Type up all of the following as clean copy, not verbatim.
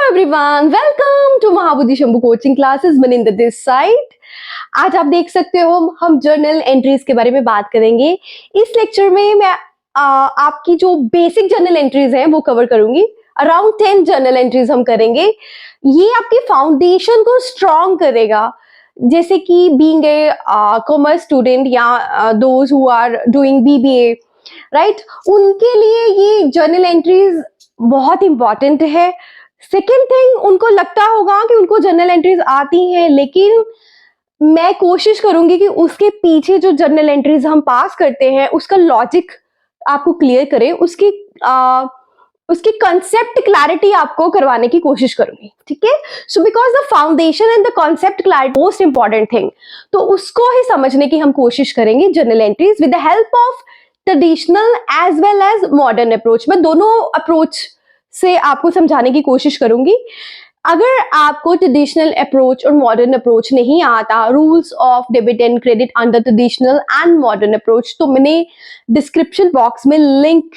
Everyone, welcome to Mahabuddhi Shambhu coaching classes. Maninder this side. आज आप देख सकते हो हम जर्नल एंट्रीज के बारे में बात करेंगे। इस लेक्चर में मैं आपकी जो बेसिक जर्नल एंट्रीज हैं वो कवर करूंगी। अराउंड 10 जर्नल एंट्रीज हम करेंगे। ये आपकी फाउंडेशन को स्ट्रॉन्ग करेगा, जैसे कि बीइंग ए कॉमर्स स्टूडेंट या those who are doing BBA, right, उनके लिए ये जर्नल एंट्रीज बहुत इंपॉर्टेंट है। सेकेंड थिंग, उनको लगता होगा कि उनको जर्नल एंट्रीज आती हैं, लेकिन मैं कोशिश करूंगी कि उसके पीछे जो जर्नल एंट्रीज हम पास करते हैं उसका लॉजिक आपको क्लियर करे, उसकी कंसेप्ट क्लैरिटी आपको करवाने की कोशिश करूंगी। ठीक है, so because the foundation and the concept clarity most important thing, तो उसको ही समझने की हम कोशिश करेंगे journal entries with the help of traditional as well as modern approach. मैं दोनों अप्रोच से आपको समझाने की कोशिश करूंगी। अगर आपको ट्रेडिशनल अप्रोच और मॉडर्न अप्रोच नहीं आता, rules of debit and credit under traditional and modern approach, तो मैंने डिस्क्रिप्शन बॉक्स में लिंक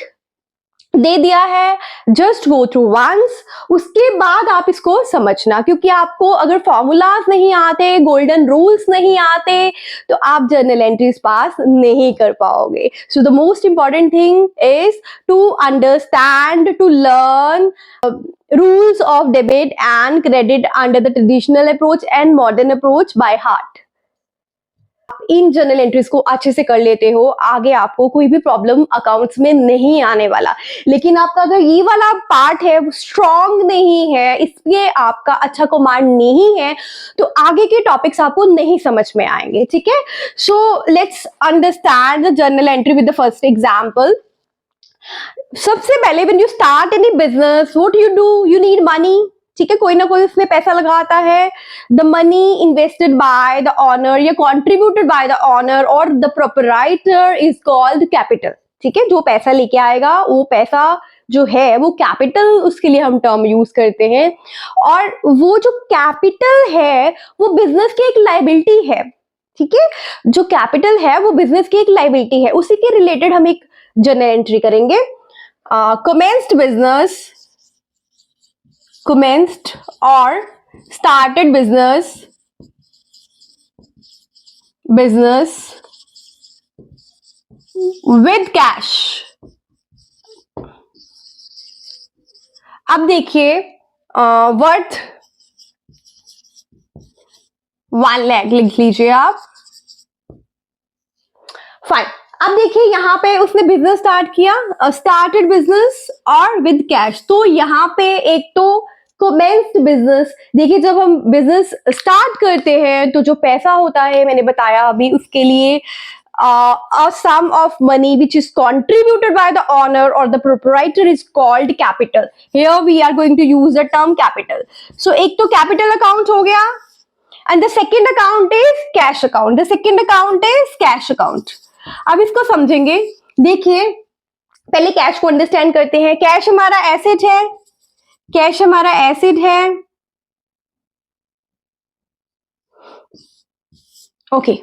दे दिया है। जस्ट गो थ्रू वंस, उसके बाद आप इसको समझना, क्योंकि आपको अगर फॉर्मूलाज नहीं आते, गोल्डन रूल्स नहीं आते, तो आप जर्नल एंट्रीज पास नहीं कर पाओगे। So the most important thing is to understand, to learn rules of debit and credit under the traditional approach and modern approach by heart। In journal entries को अच्छे से कर लेते हो, आगे आपको कोई भी प्रॉब्लम अकाउंट्स में नहीं आने वाला। लेकिन आपका अगर ये वाला पार्ट है वो स्ट्रॉन्ग नहीं है, इसलिए आपका अच्छा कमांड नहीं है, तो आगे के टॉपिक्स आपको नहीं समझ में आएंगे। ठीक है, so let's understand the journal entry with the first example. सबसे पहले when you start any business, what you do, you need money. ठीक है, कोई ना कोई उसमें पैसा लगाता है। The money invested by the owner या कॉन्ट्रीब्यूटेड बाय द ऑनर और the proprietor is called capital. ठीक है, जो पैसा लेके आएगा वो पैसा जो है वो कैपिटल, उसके लिए हम टर्म यूज करते हैं। और वो जो कैपिटल है वो बिजनेस की एक लायबिलिटी है। ठीक है, जो कैपिटल है वो बिजनेस की एक लायबिलिटी है, उसी के रिलेटेड हम एक जर्नल एंट्री करेंगे। commenced business, commenced or started business with cash। अब देखिए, वर्थ 1 लाख लिख लीजिए आप। फाइन, अब देखिए यहाँ पे उसने बिजनेस स्टार्ट किया, स्टार्टेड बिजनेस और विद कैश। तो यहाँ पे एक तो कमेंस्ड बिजनेस, देखिए जब हम बिजनेस स्टार्ट करते हैं तो जो पैसा होता है, मैंने बताया अभी, उसके लिए a sum of money which is contributed by the owner or the proprietor is called capital। Here we are going to use the term capital। So एक तो capital account हो गया, and the second account is cash account। The second account is cash account। अब इसको समझेंगे। देखिए, पहले cash को अंडरस्टैंड करते हैं। कैश हमारा एसेट है, कैश हमारा एसेट है। ओके,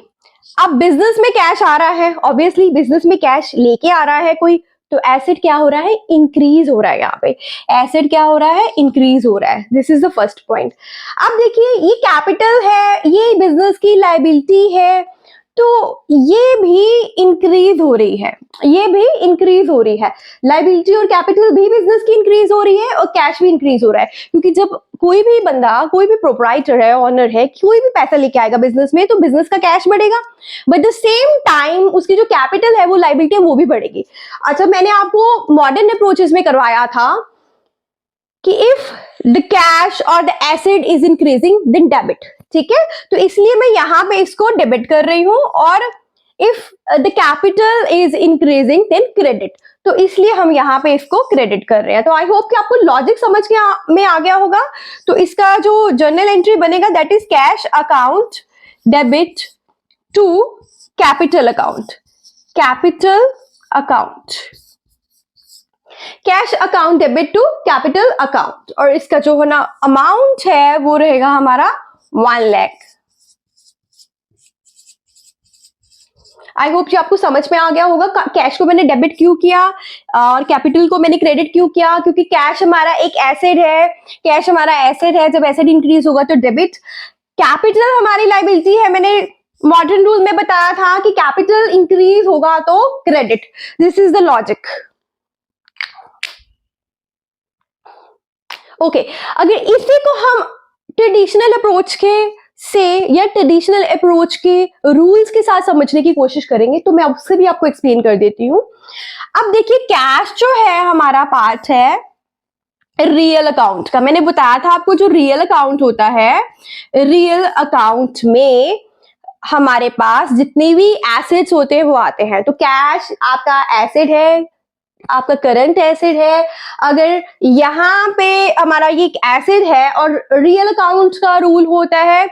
अब बिजनेस में कैश आ रहा है, ऑब्वियसली बिजनेस में कैश लेके आ रहा है कोई, तो एसेट क्या हो रहा है, इंक्रीज हो रहा है। यहाँ पे एसेट क्या हो रहा है, इंक्रीज हो रहा है। This is the first point. अब देखिए, ये कैपिटल है, ये बिजनेस की लायबिलिटी है, तो ये भी इंक्रीज हो रही है, ये भी इंक्रीज हो रही है। लायबिलिटी और कैपिटल भी बिजनेस की इंक्रीज हो रही है और कैश भी इंक्रीज हो रहा है, क्योंकि जब कोई भी बंदा, कोई भी प्रोपराइटर है, ऑनर है, कोई भी पैसा लेके आएगा बिजनेस में, तो बिजनेस का कैश बढ़ेगा, बट द सेम टाइम उसकी जो कैपिटल है, वो लायबिलिटी है, वो भी बढ़ेगी। अच्छा, मैंने आपको मॉडर्न अप्रोचेस में करवाया था कि इफ द कैश और the asset is increasing then debit. ठीक है, तो इसलिए मैं यहां पे इसको डेबिट कर रही हूं, और if the capital is increasing then credit, तो इसलिए हम यहाँ पे इसको क्रेडिट कर रहे हैं। तो आई होप कि आपको लॉजिक समझ में आ गया होगा। तो इसका जो जर्नल एंट्री बनेगा that is cash account debit to capital account, capital account, cash account debit to capital account, और इसका जो है ना अमाउंट है वो रहेगा हमारा 1 लाख। आई होप ये आपको समझ में आ गया होगा कैश को मैंने डेबिट क्यों किया और कैपिटल को मैंने क्रेडिट क्यों किया, क्योंकि कैश हमारा एक एसेट है, कैश हमारा एसेट है, जब एसेट इंक्रीज होगा तो डेबिट। कैपिटल हमारी लायबिलिटी है, मैंने मॉडर्न रूल में बताया था कि कैपिटल इंक्रीज होगा तो credit. This is the logic. Okay, अगर इसी को हम ट्रेडिशनल अप्रोच के से या ट्रेडिशनल अप्रोच के रूल्स के साथ समझने की कोशिश करेंगे तो मैं उससे भी आपको एक्सप्लेन कर देती हूँ। अब देखिए, कैश जो है हमारा पार्ट है रियल अकाउंट का। मैंने बताया था आपको, जो रियल अकाउंट होता है, रियल अकाउंट में हमारे पास जितने भी एसेट्स होते हैं वो आते हैं। तो कैश आपका एसेट है, आपका करंट एसेट है। अगर यहाँ पे हमारा ये एसेट है और रियल अकाउंट का रूल होता है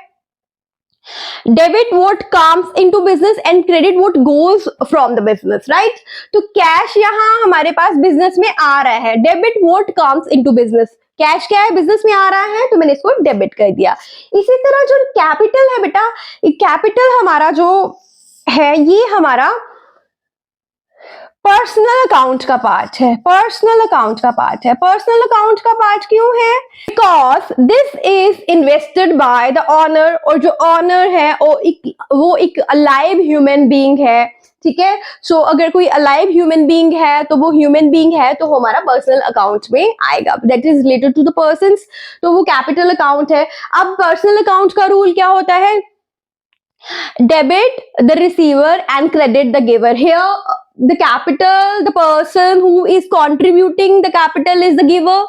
debit what comes into business and credit what goes from the business, right. तो कैश यहाँ हमारे पास बिजनेस में आ रहा है, debit what comes into business. Cash क्या है, बिजनेस में आ रहा है, तो मैंने इसको डेबिट कर दिया। इसी तरह जो कैपिटल है बेटा, कैपिटल हमारा जो है ये हमारा पर्सनल अकाउंट का पार्ट है। पर्सनल अकाउंट का पार्ट है। पर्सनल अकाउंट का पार्ट क्यों है? Because this is invested by the owner, और जो ऑनर है वो एक अलाइव ह्यूमन बीइंग है, ठीक है। सो अगर कोई अलाइव ह्यूमन बीइंग है तो वो ह्यूमन बीइंग है तो हमारा पर्सनल अकाउंट में आएगा, that is related to the persons, तो वो कैपिटल अकाउंट है। अब पर्सनल अकाउंट का रूल क्या होता है? Debit the receiver and credit the giver. Here the capital, the person who is contributing the capital is the giver।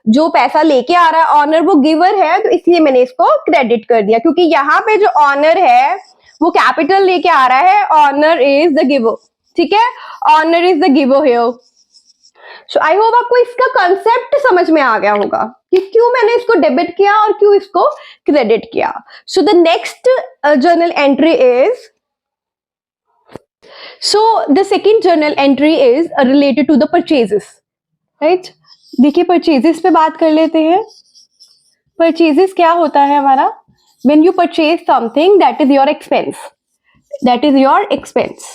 जो पैसा लेके आ रहा है ऑनर वो गिवर है, तो इसलिए मैंने इसको क्रेडिट कर दिया, क्योंकि यहाँ पे जो ऑनर है वो कैपिटल लेके आ रहा है, ऑनर इज द गिवर, ठीक है। Owner is the giver here. So I hope आपको इसका कंसेप्ट समझ में आ गया होगा कि क्यों मैंने इसको डेबिट किया और क्यों इसको क्रेडिट किया। So the next journal entry is, so the second journal entry is related to the purchases, right। देखिए purchases पे बात कर लेते हैं। purchases क्या होता है हमारा? when you purchase something that is your expense, that is your expense।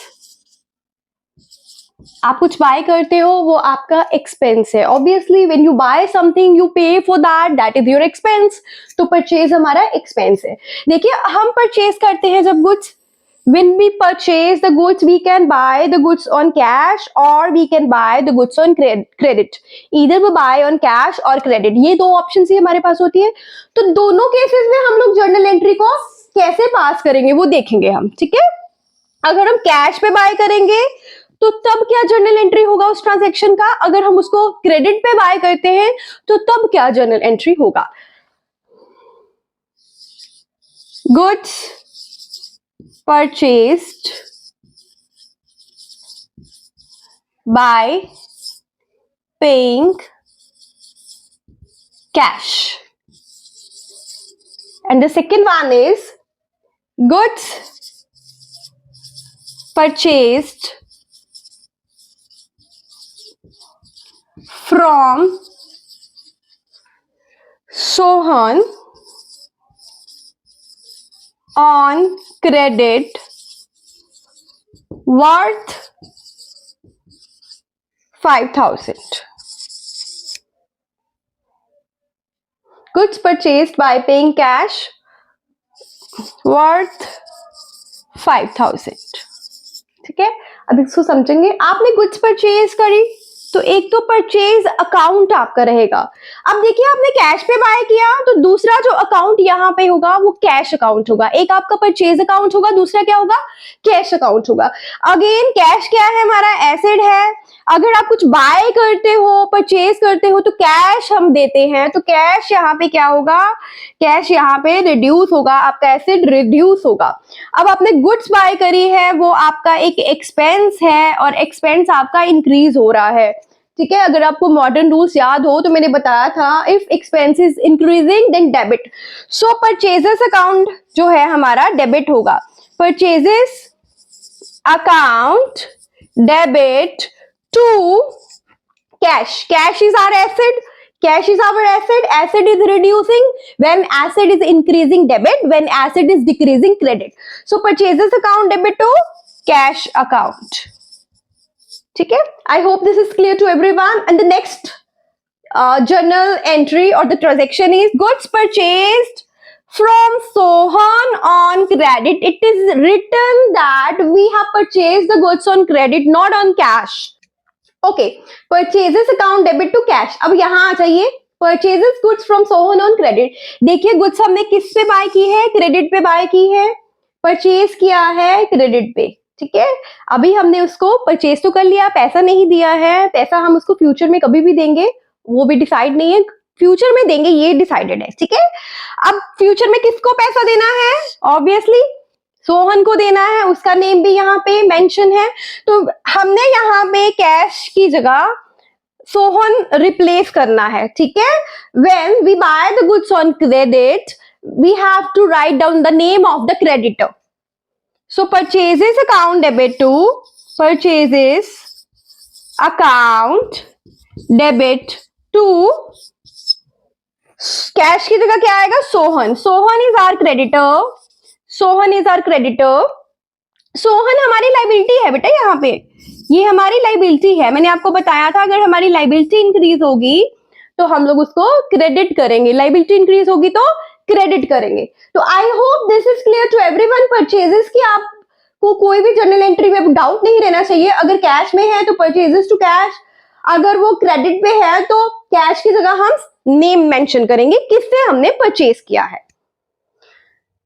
आप कुछ बाय करते हो वो आपका एक्सपेंस है। Obviously when you buy something you pay for that is your expense. तो परचेज हमारा एक्सपेंस है। देखिए, हम परचेज करते हैं जब goods, when we purchase the goods we can buy the goods on cash or we can buy the goods on credit, either we buy on cash or credit। ये दो option ही हमारे पास होती है। तो दोनों केसेस में हम लोग जर्नल एंट्री को कैसे पास करेंगे वो देखेंगे हम, ठीक है। अगर हम कैश पे बाय करेंगे तो तब क्या जर्नल एंट्री होगा उस ट्रांजेक्शन का, अगर हम उसको क्रेडिट पे बाय करते हैं तो तब क्या जर्नल एंट्री होगा। Goods purchased by paying cash, and the second one is goods purchased from Sohan on credit worth 5,000। goods purchased by paying cash worth 5,000, ठीक है। अब इसको समझेंगे। आपने गुड्स परचेज करी तो एक तो परचेज अकाउंट आपका रहेगा। अब देखिए, आपने कैश पे बाय किया तो दूसरा जो अकाउंट यहाँ पे होगा वो कैश अकाउंट होगा। एक आपका परचेज अकाउंट होगा, दूसरा क्या होगा? कैश अकाउंट होगा। अगेन कैश क्या है? हमारा एसेट है। अगर आप कुछ बाय करते हो, परचेज करते हो तो कैश हम देते हैं, तो कैश यहाँ पे क्या होगा? कैश यहाँ पे रिड्यूस होगा, आपका एसेट रिड्यूस होगा। अब आपने गुड्स बाय करी है, वो आपका एक एक्सपेंस है और एक्सपेंस आपका इंक्रीज हो रहा है, ठीक है। अगर आपको मॉडर्न रूल्स याद हो तो मैंने बताया था, if expense is increasing then debit. So purchases account जो है हमारा डेबिट होगा। Purchases account debit to cash। cash is our asset, cash is our asset, asset is reducing when asset is increasing, debit when asset is decreasing, credit। so purchases account debit to cash account. ठीक है, I hope this is clear to everyone. And the next journal entry or the transaction is goods purchased from Sohan on credit. It is written that we have purchased the goods on credit, not on cash. Okay, purchases account debit to cash. अब यहाँ आ जाइए, purchases goods from Sohan on credit. देखिए goods हमने किस पे bye की है, credit पे बाय की है, परचेज किया है क्रेडिट पे। ठीक है, अभी हमने उसको परचेज तो कर लिया, पैसा नहीं दिया है, पैसा हम उसको फ्यूचर में कभी भी देंगे वो भी डिसाइड नहीं है, फ्यूचर में देंगे ये डिसाइडेड है। ठीक है, अब फ्यूचर में किसको पैसा देना है, ऑब्वियसली सोहन को देना है, उसका नेम भी यहाँ पे मेंशन है, तो हमने यहाँ पे कैश की जगह सोहन रिप्लेस करना है। ठीक है, when we buy the goods on credit we have to write down the name of the creditor. So purchases account debit to purchases account debit to cash की जगह क्या आएगा, Sohan. Sohan is our creditor, Sohan is our creditor. Sohan हमारी liability है बेटा, यहाँ पे ये हमारी लाइबिलिटी है। मैंने आपको बताया था अगर हमारी लाइबिलिटी इंक्रीज होगी तो हम लोग उसको क्रेडिट करेंगे, लाइबिलिटी इंक्रीज होगी तो क्रेडिट करेंगे। तो I hope this is clear to everyone. Purchases की आपको कोई भी जर्नल एंट्री में डाउट नहीं रहना चाहिए। अगर कैश में है तो परचेजेस टू कैश, अगर वो क्रेडिट पे है तो कैश की जगह हम नेम मेंशन करेंगे किससे हमने परचेज किया है।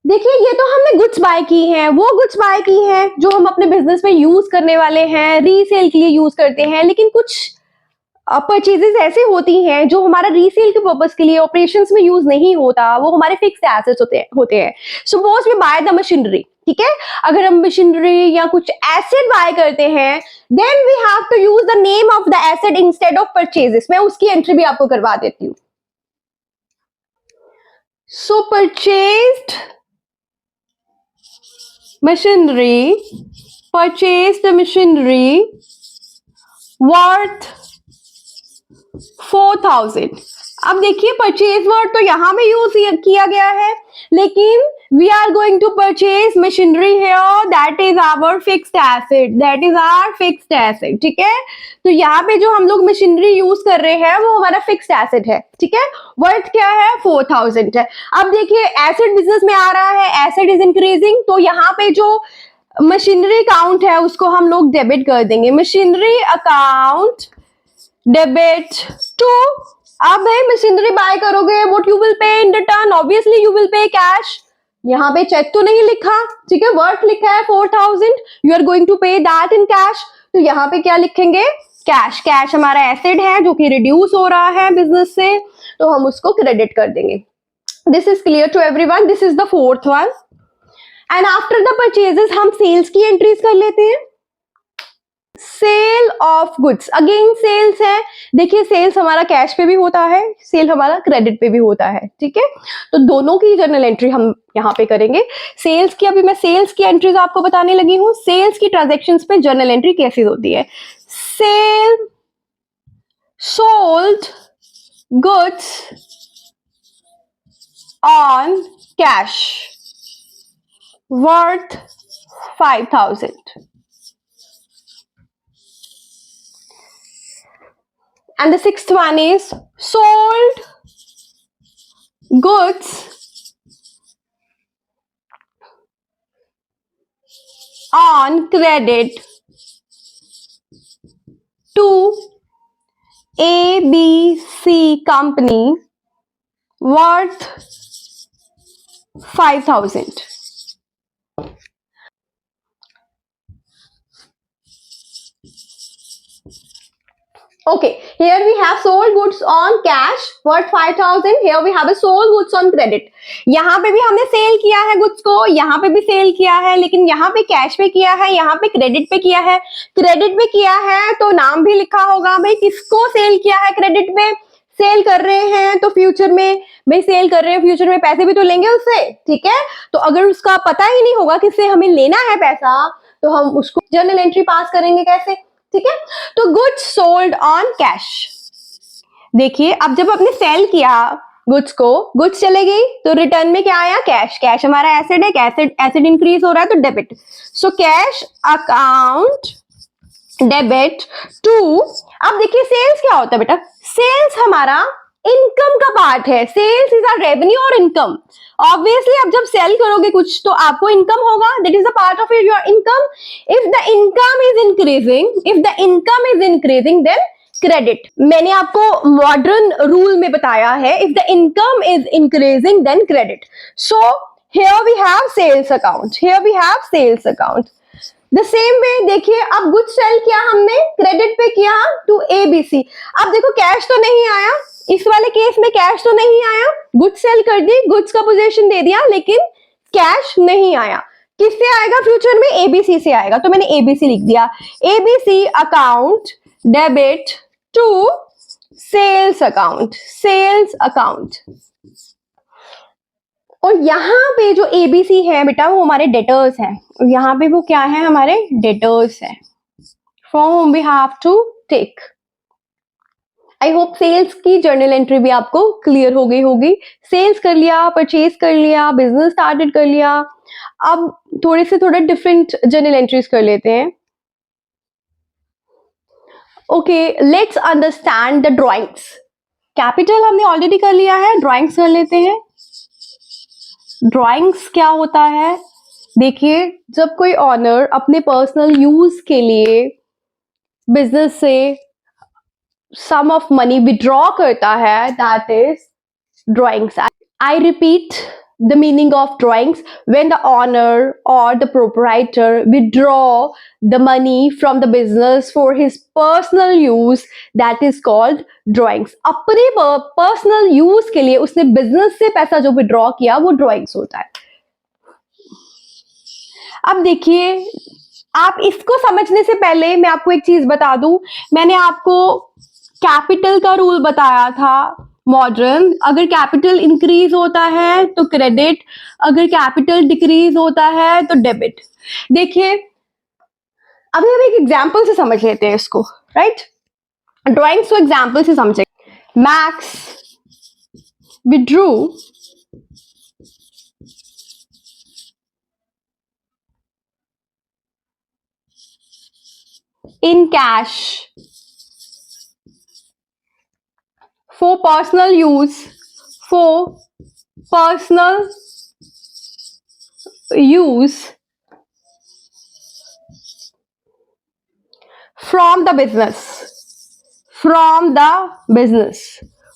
देखिए ये तो हमने गुड्स बाय की हैं, वो गुड्स बाय की हैं जो हम अपने बिजनेस में यूज करने वाले हैं, रीसेल के लिए यूज करते हैं। लेकिन कुछ परचेजेस ऐसे होती हैं जो हमारा रीसेल के पर्पस के लिए ऑपरेशंस में यूज नहीं होता, वो हमारे फिक्स्ड एसेट्स होते हैं। Suppose we buy the machinery, ठीक है, अगर हम मशीनरी या कुछ एसेट बाय करते हैं then we have to use the name of the asset instead of purchases. मैं उसकी एंट्री भी आपको करवा देती हूँ। So purchased machinery, purchased machinery worth 4,000। अब देखिए परचेज वर्ड तो यहां में यूज किया गया है, लेकिन we are going to purchase machinery here, that is our fixed asset, that is our fixed asset. ठीक है, तो यहाँ पे जो हम लोग मशीनरी यूज कर रहे हैं वो हमारा फिक्स्ड एसेट है। ठीक है, वर्थ क्या है, 4,000 है। अब देखिए एसेट बिजनेस में आ रहा है, एसेट इज इंक्रीजिंग, तो यहाँ पे जो मशीनरी अकाउंट है उसको हम लोग डेबिट कर देंगे। मशीनरी अकाउंट डेबिट टू, आप भाई मशीनरी बाय करोगे, what you will pay in return, obviously you will pay cash. यहाँ पे चेक तो नहीं लिखा, ठीक है, वर्थ लिखा है 4,000, यू आर गोइंग टू पे दैट इन कैश, तो यहाँ पे क्या लिखेंगे, कैश। कैश हमारा एसेट है जो कि रिड्यूस हो रहा है बिजनेस से, तो हम उसको क्रेडिट कर देंगे। This is clear to everyone, this is the fourth one. And after the purchases हम सेल्स की एंट्रीज कर लेते हैं। Sale of goods, again sales है। देखिए सेल्स हमारा कैश पे भी होता है, सेल हमारा क्रेडिट पे भी होता है। ठीक है, तो दोनों की जर्नल एंट्री हम यहाँ पे करेंगे। सेल्स की, अभी मैं सेल्स की एंट्रीज आपको बताने लगी हूँ। सेल्स की ट्रांजैक्शंस पे जर्नल एंट्री कैसी होती है, sale sold goods on cash worth 5,000। And the sixth one is sold goods on credit to ABC company worth 5,000. Okay, here we have sold goods on cash worth 5,000. Here we have a sold goods on credit. यहाँ पे भी हमने cell किया है goods को, यहाँ पे भी सेल किया है, लेकिन यहाँ पे कैश पे किया है, यहाँ पे क्रेडिट पे किया है। क्रेडिट पे किया है तो नाम भी लिखा होगा, भाई किसको सेल किया है, क्रेडिट पे सेल कर रहे हैं तो फ्यूचर में, भाई सेल कर रहे हैं फ्यूचर में पैसे भी तो लेंगे उससे। ठीक है, तो अगर उसका पता ही नहीं होगा किससे हमें लेना है पैसा, तो हम उसको जर्नल एंट्री पास करेंगे कैसे। ठीक है, तो गुड्स सोल्ड ऑन कैश। देखिए अब जब आपने सेल किया गुड्स को, गुड्स चले गई तो रिटर्न में क्या आया, कैश। कैश हमारा एसेट है, एसेट इंक्रीज हो रहा है तो debit. So cash account debit to. अब देखिए सेल्स क्या होता है बेटा, सेल्स हमारा इनकम का पार्ट है। सेल्स इज आर रेवेन्यू और इनकम। ऑब्वियसली आप जब सेल करोगे कुछ तो आपको इनकम होगा, that is the part of your income. If the income is increasing then credit. मैंने आपको मॉडर्न रूल में बताया है, if the income is increasing then credit. So here we have sales account. The same way देखिए, अब goods sale किया हमने, credit पे किया टू एबीसी। अब देखो कैश तो नहीं आया, इस वाले केस में कैश तो नहीं आया, गुड्स सेल कर दी, गुड्स का पोजीशन दे दिया, लेकिन कैश नहीं आया। किससे आएगा फ्यूचर में, एबीसी से आएगा, तो मैंने एबीसी लिख दिया। ABC account debit to sales account. और यहाँ पे जो एबीसी है बेटा वो हमारे डेटर्स हैं, और यहाँ पे वो क्या है, हमारे डेटर्स है, from home we have to take. I hope sales की जर्नल एंट्री भी आपको क्लियर हो गई होगी। सेल्स कर लिया, परचेज कर लिया, बिजनेस स्टार्टेड कर लिया। अब थोड़ा डिफरेंट जर्नल एंट्रीज कर लेते हैं। Okay, let's understand the drawings. Capital हमने ऑलरेडी कर लिया है, ड्राइंग्स कर लेते हैं। ड्राइंग्स क्या होता है, देखिए जब कोई ऑनर अपने पर्सनल यूज के लिए बिजनेस से सम ऑफ मनी विड्रॉ करता है, that is drawings. I repeat the meaning of drawings: when the owner or the proprietor withdraw the money from the business for his personal use, that is called drawings। अपने personal use के लिए उसने business से पैसा जो withdraw किया वो drawings होता है। अब देखिए, आप इसको समझने से पहले मैं आपको एक चीज बता दूं। मैंने आपको कैपिटल का रूल बताया था मॉडर्न। अगर कैपिटल इंक्रीज होता है तो क्रेडिट, अगर कैपिटल डिक्रीज होता है तो डेबिट। देखिए अभी हम एक एग्जांपल से समझ लेते हैं इसको, राइट। ड्राइंग्स को एग्जांपल से समझे। Max withdrew in cash for personal use from the business।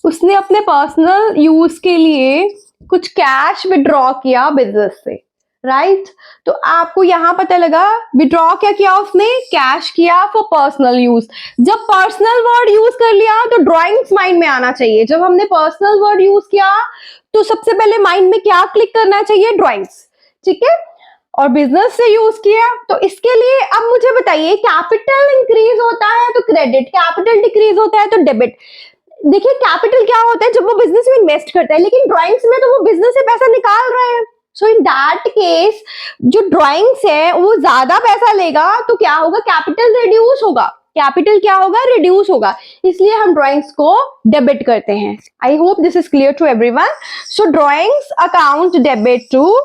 उसने अपने पर्सनल यूज के लिए कुछ कैश विड्रॉ किया बिजनेस से, राइट। तो आपको यहां पता लगा विड्रॉ क्या किया उसने, कैश किया फॉर पर्सनल यूज। जब पर्सनल वर्ड यूज कर लिया तो ड्राइंग्स माइंड में आना चाहिए। जब हमने पर्सनल वर्ड यूज किया तो सबसे पहले माइंड में क्या क्लिक करना चाहिए, ड्राइंग्स, ठीक है। और बिजनेस से यूज किया तो इसके लिए अब मुझे बताइए, कैपिटल इंक्रीज होता है तो क्रेडिट, कैपिटल डिक्रीज होता है तो डेबिट। देखिए कैपिटल क्या होता है, जब वो बिजनेस में इन्वेस्ट करता है, लेकिन ड्राइंग्स में तो वो बिजनेस से पैसा निकाल रहे हैं। सो इन दैट केस जो ड्राइंग्स है वो ज्यादा पैसा लेगा तो क्या होगा, कैपिटल रिड्यूस होगा। कैपिटल क्या होगा, रिड्यूस होगा। इसलिए हम ड्राइंग्स को डेबिट करते हैं। I hope this is clear to everyone. So drawings account debit to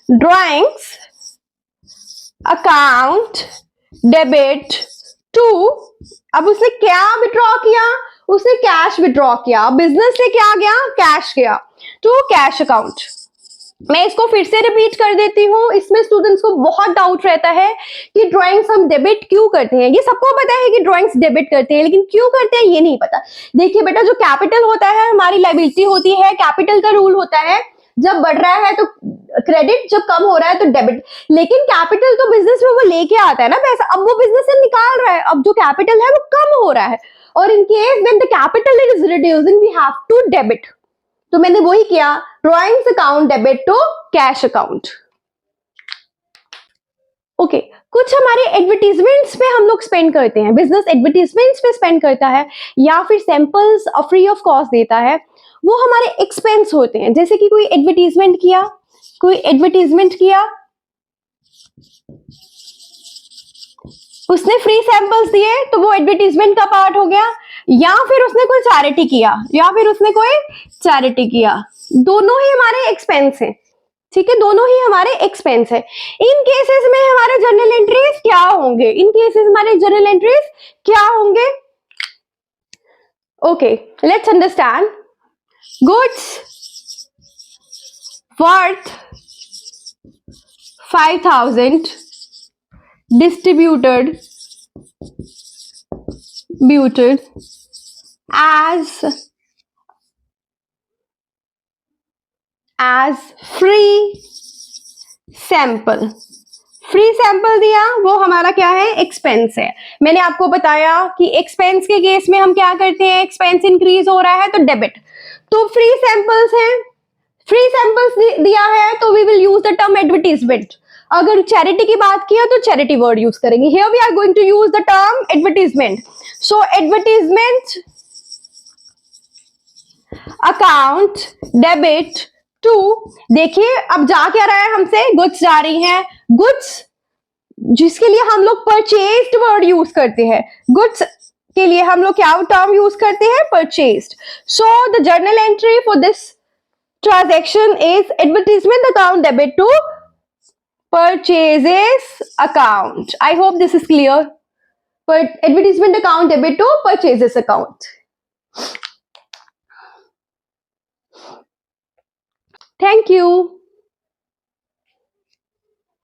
drawings account debit to. अब उसने क्या विड्रॉ किया, उसने कैश विड्रॉ किया। बिजनेस से क्या गया, कैश गया टू कैश अकाउंट। मैं इसको फिर से रिपीट कर देती हूँ, इसमें स्टूडेंट्स को बहुत डाउट रहता है कि ड्राइंग्स हम डेबिट क्यों करते हैं। ये सबको पता है कि ड्राइंग्स डेबिट करते हैं, लेकिन क्यों करते हैं ये नहीं पता। देखिए बेटा, जो कैपिटल होता है हमारी लायबिलिटी होती है। कैपिटल का रूल होता है जब बढ़ रहा है तो क्रेडिट, जब कम हो रहा है तो डेबिट। लेकिन कैपिटल तो बिजनेस में वो लेके आता है ना पैसा, अब वो बिजनेस से निकाल रहा है, अब जो कैपिटल है वो कम हो रहा है। और in case when the capital is reducing we have to debit. तो मैंने वही किया, drawings account debit to cash account. Okay, कुछ हमारे एडवर्टीजमेंट्स पे हम लोग स्पेंड करते हैं, बिजनेस एडवर्टीजमेंट्स पे स्पेंड करता है या फिर सैंपल्स फ्री ऑफ कॉस्ट देता है, वो हमारे एक्सपेंस होते हैं। जैसे कि कोई एडवर्टीजमेंट किया, उसने फ्री सैंपल्स दिए तो वो एडवर्टीजमेंट का पार्ट हो गया। या फिर उसने कोई चैरिटी किया, या फिर उसने कोई चैरिटी किया, दोनों ही हमारे एक्सपेंस हैं, ठीक है, दोनों ही हमारे एक्सपेंस है। इन केसेस में हमारे जर्नल एंट्रीज क्या होंगे, इन केसेस हमारे जर्नल एंट्रीज क्या होंगे? Okay, let's understand. Goods worth 5000 distributed as free sample। Free sample दिया, वो हमारा क्या है? एक्सपेंस है। मैंने आपको बताया कि एक्सपेंस के केस में हम क्या करते हैं, एक्सपेंस इंक्रीज हो रहा है तो डेबिट। तो फ्री सैंपल्स हैं, फ्री सैंपल्स दिया है तो we will use the term advertisement. अगर चैरिटी की बात किया तो चैरिटी वर्ड यूज करेंगे। Here we are going to use the term advertisement. So advertisement account debit to, देखिए अब जा क्या रहा है हमसे, गुड्स जा रही हैं, गुड्स जिसके लिए हम लोग परचेज्ड वर्ड यूज करते हैं, गुड्स के लिए हम लोग क्या टर्म यूज करते हैं? Purchased. So the journal entry for this transaction is advertisement account debit to purchases account. I hope this is clear. But advertisement account debit to purchases account. Thank you.